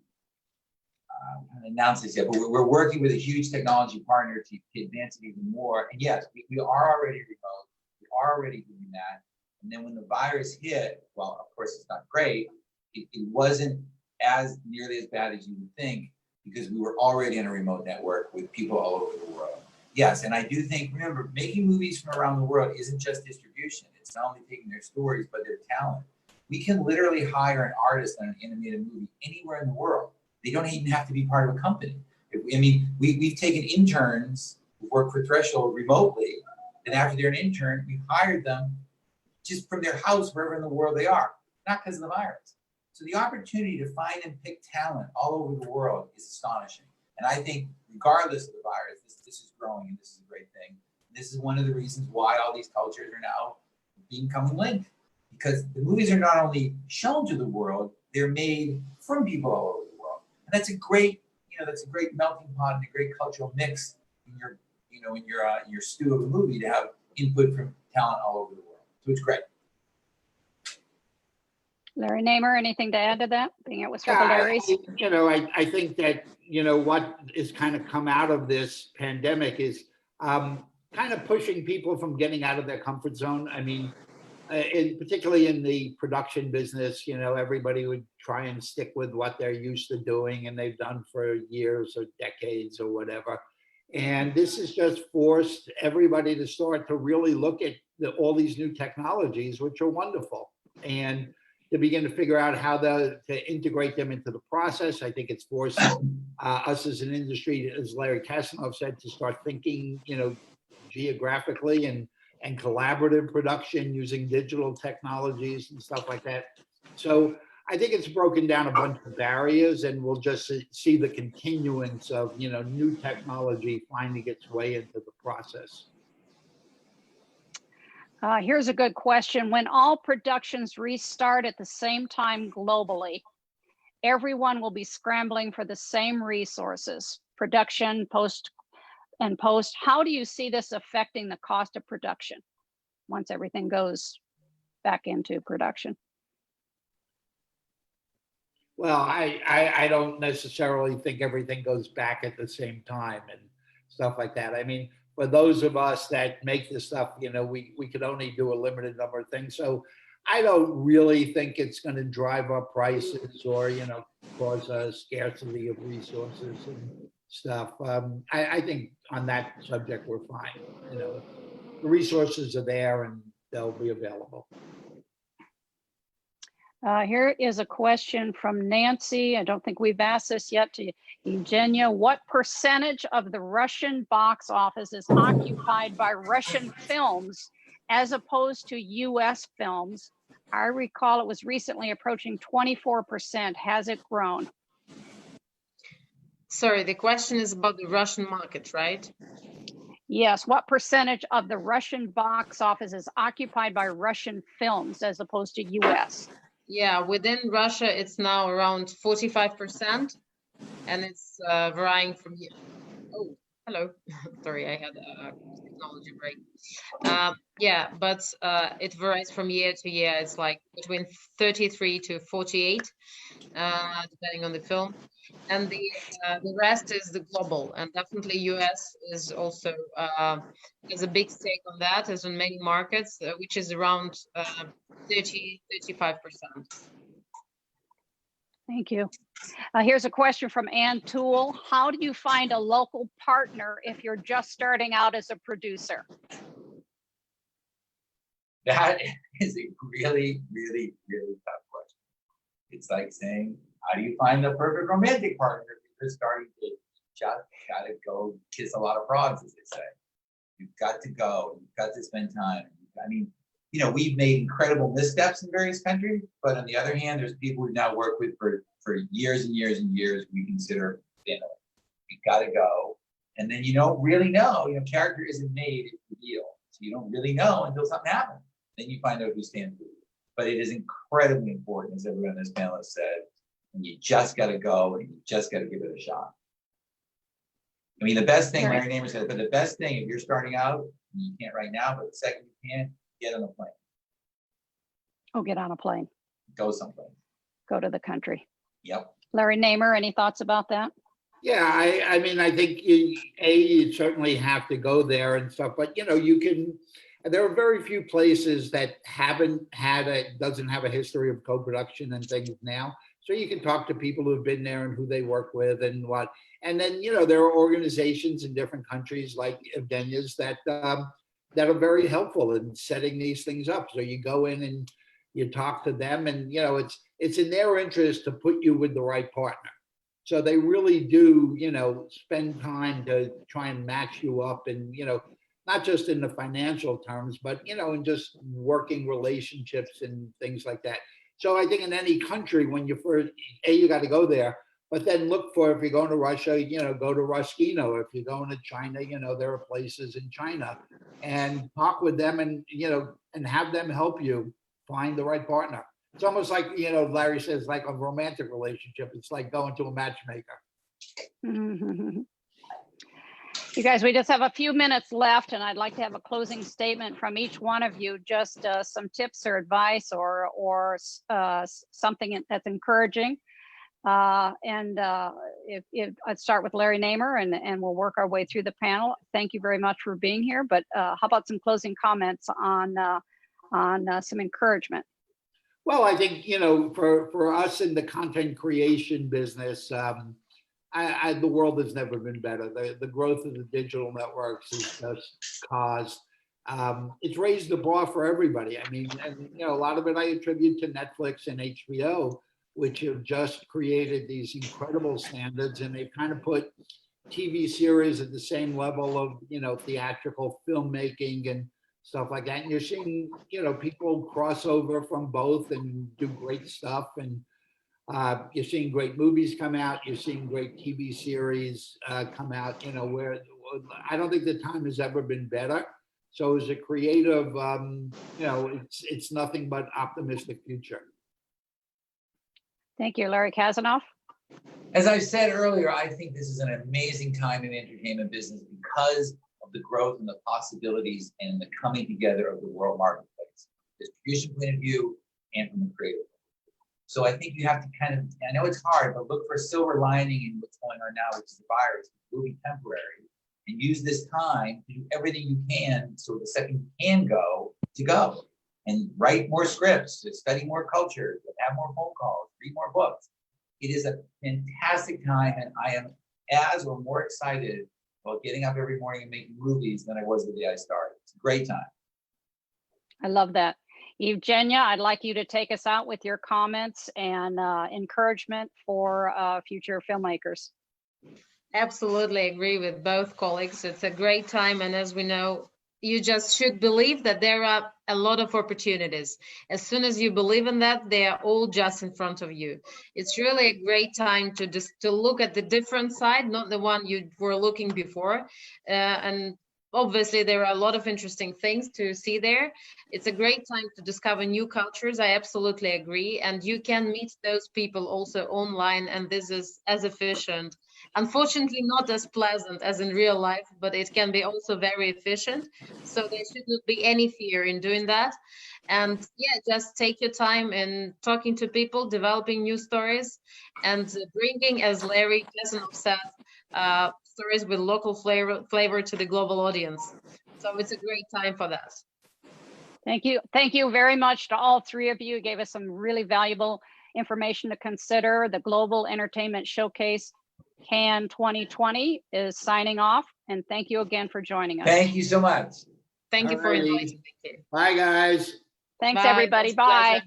I haven't announced this yet, but we're working with a huge technology partner to advance it even more. And yes, we are already remote. We are already doing that. And then when the virus hit, well, of course, it's not great. It wasn't as nearly as bad as you would think, because we were already in a remote network with people all over the world. Yes, and I do think, remember, making movies from around the world isn't just distribution. It's not only taking their stories, but their talent. We can literally hire an artist on an animated movie anywhere in the world. They don't even have to be part of a company. We've taken interns who work for Threshold remotely, and after they're an intern, we've hired them just from their house, wherever in the world they are, not because of the virus. So the opportunity to find and pick talent all over the world is astonishing. And I think regardless of the virus, this is growing, and this is a great thing. This is one of the reasons why all these cultures are now becoming linked, because the movies are not only shown to the world, they're made from people all over the world. And that's a great, melting pot and a great cultural mix in your stew of a movie, to have input from talent all over the world. So it's great. Larry Namer, anything to add to that? Being it was for the Larrys. I think that, what is kind of come out of this pandemic is kind of pushing people from getting out of their comfort zone. I mean, particularly in the production business, everybody would try and stick with what they're used to doing and they've done for years or decades or whatever. And this has just forced everybody to start to really look at all these new technologies, which are wonderful, and to begin to figure out how to integrate them into the process. I think it's forced us as an industry, as Larry Kasanoff said, to start thinking, geographically and collaborative production using digital technologies and stuff like that. So I think it's broken down a bunch of barriers, and we'll just see the continuance of, new technology finding its way into the process. Here's a good question. When all productions restart at the same time globally, everyone will be scrambling for the same resources, production, post. How do you see this affecting the cost of production once everything goes back into production? Well, I don't necessarily think everything goes back at the same time and stuff like that. I mean, for those of us that make this stuff, we could only do a limited number of things. So I don't really think it's going to drive up prices or, cause a scarcity of resources and stuff. I think on that subject, we're fine. The resources are there and they'll be available. Here is a question from Nancy. I don't think we've asked this yet to Evgenia. What percentage of the Russian box office is occupied by Russian films as opposed to US films? I recall it was recently approaching 24%. Has it grown? Sorry, the question is about the Russian market, right? Yes. What percentage of the Russian box office is occupied by Russian films as opposed to US? Yeah, within Russia, it's now around 45%, and it's varying from year. Oh, hello. Sorry, I had a technology break. Yeah, but it varies from year to year. It's like between 33 to 48, depending on the film. And the rest is the global, and definitely US is also has a big stake on that, as in many markets, which is around 30-35%. Thank you. Here's a question from Ann Toole. How do you find a local partner if you're just starting out as a producer? That is a really, really, really tough question. It's like saying, how do you find the perfect romantic partner if you're just starting to just gotta go kiss a lot of frogs, as they say. You've got to go, you've got to spend time. I mean, we've made incredible missteps in various countries, but on the other hand, there's people we've now worked with for years and years and years we consider family. You've got to go. And then you don't really know, character isn't made, it's revealed. So you don't really know until something happens. Then you find out who stands for you. But it is incredibly important, as everyone on this panel has said, and you just got to go and you just got to give it a shot. I mean, the best thing, Larry Namer said, but the best thing, if you're starting out, you can't right now, but the second you can, get on a plane. Oh, get on a plane. Go someplace. Go to the country. Yep. Larry Namer, any thoughts about that? Yeah, I mean, I think you certainly have to go there and stuff, but you can. There are very few places that doesn't have a history of co-production and things now. So you can talk to people who have been there and who they work with and what. And then there are organizations in different countries like Evgenia's that are very helpful in setting these things up. So you go in and you talk to them, and it's in their interest to put you with the right partner. So they really do spend time to try and match you up, and not just in the financial terms, but in just working relationships and things like that. So I think in any country, when you first, you got to go there, but then look for, if you're going to Russia, go to Roskino. If you're going to China, there are places in China, and talk with them and have them help you find the right partner. It's almost like, Larry says, like a romantic relationship. It's like going to a matchmaker. Mm-hmm. You guys, we just have a few minutes left, and I'd like to have a closing statement from each one of you, just some tips or advice or something that's encouraging. If I'd start with Larry Namer, and we'll work our way through the panel. Thank you very much for being here, but how about some closing comments on some encouragement? Well, I think, for us in the content creation business, the world has never been better. The growth of the digital networks has just caused, it's raised the bar for everybody. I mean, and a lot of it I attribute to Netflix and HBO, which have just created these incredible standards, and they've kind of put TV series at the same level of, theatrical filmmaking and stuff like that. And you're seeing, people cross over from both and do great stuff. And you're seeing great movies come out. You're seeing great TV series come out, where I don't think the time has ever been better. So as a creative, it's nothing but optimistic future. Thank you. Larry Kasanoff. As I said earlier, I think this is an amazing time in the entertainment business because of the growth and the possibilities and the coming together of the world marketplace, distribution point of view and from the creative. So I think you have to kind of, I know it's hard, but look for a silver lining in what's going on now, which is the virus. It will be temporary, and use this time to do everything you can so the second you can go, to go. And write more scripts, to study more culture, to have more phone calls, read more books. It is a fantastic time, and I am as or more excited about getting up every morning and making movies than I was the day I started. It's a great time. I love that. Evgenia, I'd like you to take us out with your comments and encouragement for future filmmakers. Absolutely agree with both colleagues. It's a great time, and as we know, you just should believe that there are a lot of opportunities. As soon as you believe in that, they are all just in front of you. It's really a great time to look at the different side, not the one you were looking before. And obviously, there are a lot of interesting things to see there. It's a great time to discover new cultures. I absolutely agree. And you can meet those people also online, and this is as efficient. Unfortunately, not as pleasant as in real life, but it can be also very efficient. So there shouldn't be any fear in doing that. And yeah, just take your time in talking to people, developing new stories, and bringing, as Larry Kasanoff said, stories with local flavor to the global audience. So it's a great time for that. Thank you. Thank you very much to all three of you. You gave us some really valuable information to consider. The Global Entertainment Showcase Cannes 2020 is signing off, and thank you again for joining us. Thank you so much. Thank you for inviting me. Bye, guys. Thanks, Bye. everybody. It was a Bye. pleasure.